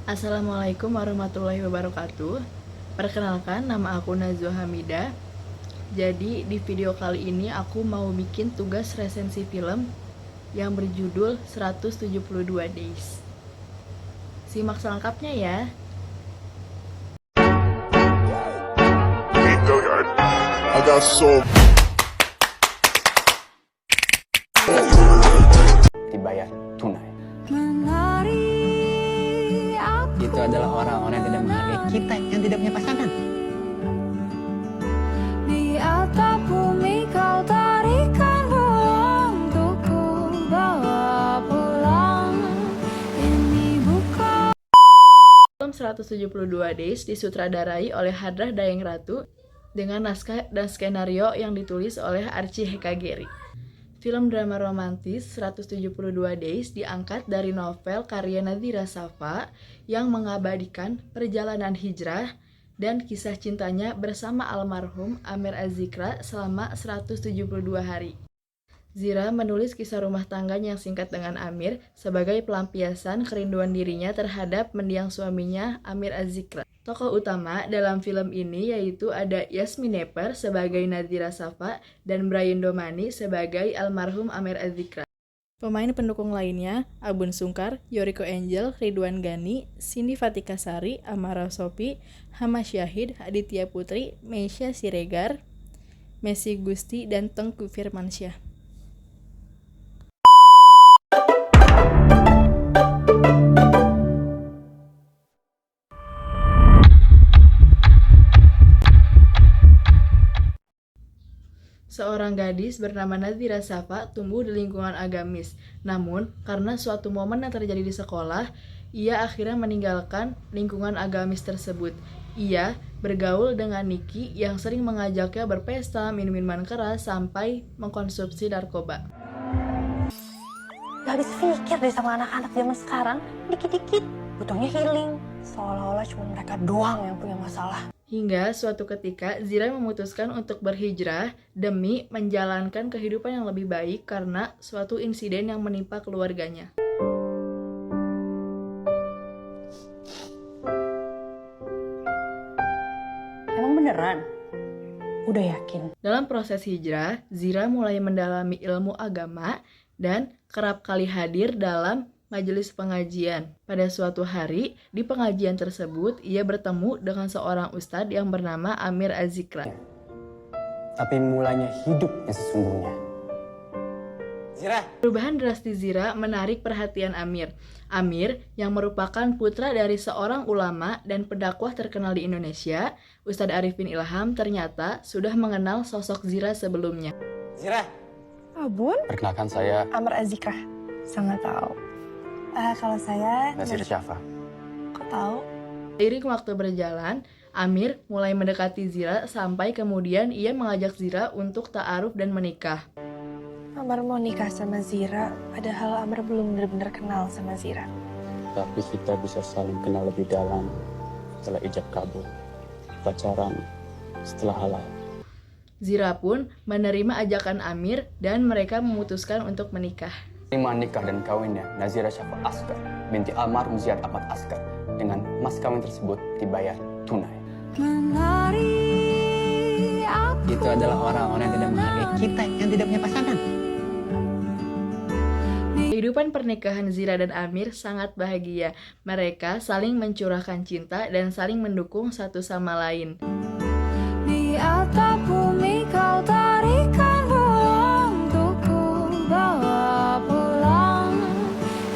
Assalamualaikum warahmatullahi wabarakatuh. Perkenalkan, nama aku Najwa Hamidah. Jadi di video kali ini aku mau bikin tugas resensi film yang berjudul 172 Days. Simak selengkapnya ya. I got so dibayar tunai. Itu adalah orang-orang yang tidak menghargai kita yang tidak punya pasangan. Di atap bumi kau tarikan bulan untuk ku bawa pulang. Ini bukan Film 172 Days disutradarai oleh Hadrah Dayeng Ratu dengan naskah dan skenario yang ditulis oleh Archie Hekageri. Film drama romantis 172 Days diangkat dari novel karya Nadhira Safa yang mengabadikan perjalanan hijrah dan kisah cintanya bersama almarhum Amir Az-Zikra selama 172 hari. Zira menulis kisah rumah tangganya yang singkat dengan Amir sebagai pelampiasan kerinduan dirinya terhadap mendiang suaminya Amir Az-Zikra. Tokoh utama dalam film ini yaitu ada Yasmin Neper sebagai Nadhira Safa dan Brian Domani sebagai almarhum Amir Az-Zikra. Pemain pendukung lainnya Abun Sungkar, Yoriko Angel, Ridwan Ghani, Cindy Fatika Sari, Amara Sopi, Hama Syahid, Aditya Putri, Meisya Siregar, Messi Gusti, dan Tengku Firmansyah. Seorang gadis bernama Nadhira Safa tumbuh di lingkungan agamis. Namun, karena suatu momen yang terjadi di sekolah, ia akhirnya meninggalkan lingkungan agamis tersebut. Ia bergaul dengan Niki yang sering mengajaknya berpesta, minum minuman keras, sampai mengkonsumsi narkoba. Gak habis pikir deh sama anak-anak zaman sekarang. Dikit-dikit butuhnya healing. Seolah-olah cuma mereka doang yang punya masalah. Hingga suatu ketika Zira memutuskan untuk berhijrah demi menjalankan kehidupan yang lebih baik karena suatu insiden yang menimpa keluarganya. Emang beneran? Udah yakin? Dalam proses hijrah, Zira mulai mendalami ilmu agama dan kerap kali hadir dalam majelis pengajian. Pada suatu hari, di pengajian tersebut, ia bertemu dengan seorang ustadz yang bernama Amir Az-Zikra. Tapi mulanya hidup yang sesungguhnya. Zira, Perubahan drastis Zira menarik perhatian Amir. Amir, yang merupakan putra dari seorang ulama dan pendakwah terkenal di Indonesia, Ustadz Arifin Ilham, ternyata sudah mengenal sosok Zira sebelumnya. Zira. Abun? Perkenalkan saya Amir Az-Zikra. Sangat tahu. Kalau saya... Nazir Syafa. Kok tahu? Seiring waktu berjalan, Amir mulai mendekati Zira sampai kemudian ia mengajak Zira untuk ta'aruf dan menikah. Amar mau nikah sama Zira, padahal Amar belum benar-benar kenal sama Zira. Tapi kita bisa saling kenal lebih dalam setelah ijab kabul, pacaran setelah halal. Zira pun menerima ajakan Amir dan mereka memutuskan untuk menikah. Terima nikah dan kawinnya Nazira Syafa Askar binti almarhum Ziyad Ahmad Askar dengan mas kawin tersebut dibayar tunai. Itu adalah orang-orang yang tidak menghargai kita yang tidak punya pasangan. Kehidupan pernikahan Zira dan Amir sangat bahagia. Mereka saling mencurahkan cinta dan saling mendukung satu sama lain. di atap bumi kau tarikan bulan untuk ku bawa pulang.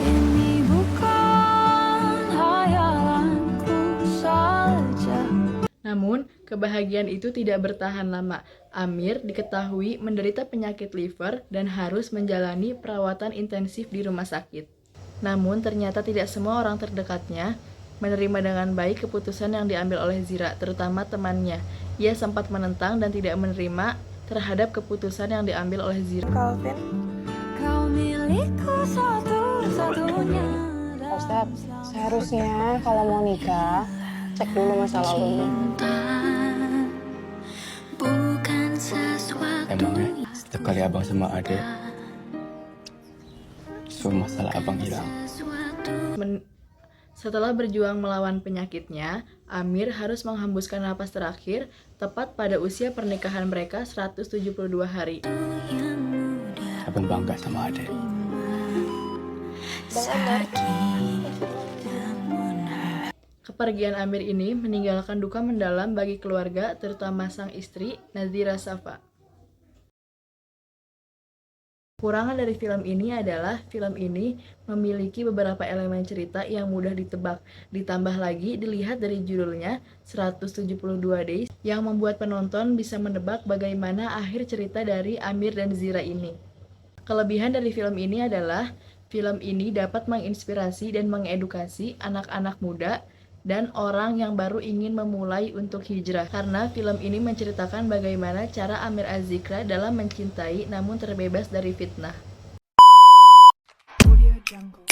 Ini bukan hayalanku saja. Namun, kebahagiaan itu tidak bertahan lama. Amir diketahui menderita penyakit liver dan harus menjalani perawatan intensif di rumah sakit. Namun, ternyata tidak semua orang terdekatnya menerima dengan baik keputusan yang diambil oleh Zira, terutama temannya. Ia sempat menentang dan tidak menerima terhadap keputusan yang diambil oleh Zira. Calvin? Kau milikku satu-satunya. Ustaz, seharusnya kalau mau nikah, cek dulu masa lalunya. Emangnya setiap kali abang sama adek, semua masalah abang hilang. Setelah berjuang melawan penyakitnya, Amir harus menghembuskan napas terakhir tepat pada usia pernikahan mereka 172 hari. Saya pun bangga sama adek. Kepergian Amir ini meninggalkan duka mendalam bagi keluarga, terutama sang istri, Nazira Shafa. Kekurangan dari film ini adalah film ini memiliki beberapa elemen cerita yang mudah ditebak. Ditambah lagi dilihat dari judulnya 172 Days yang membuat penonton bisa menebak bagaimana akhir cerita dari Amir dan Zira ini. Kelebihan dari film ini adalah film ini dapat menginspirasi dan mengedukasi anak-anak muda dan orang yang baru ingin memulai untuk hijrah, karena film ini menceritakan bagaimana cara Amir Az-Zikra dalam mencintai namun terbebas dari fitnah. Audio Jungle.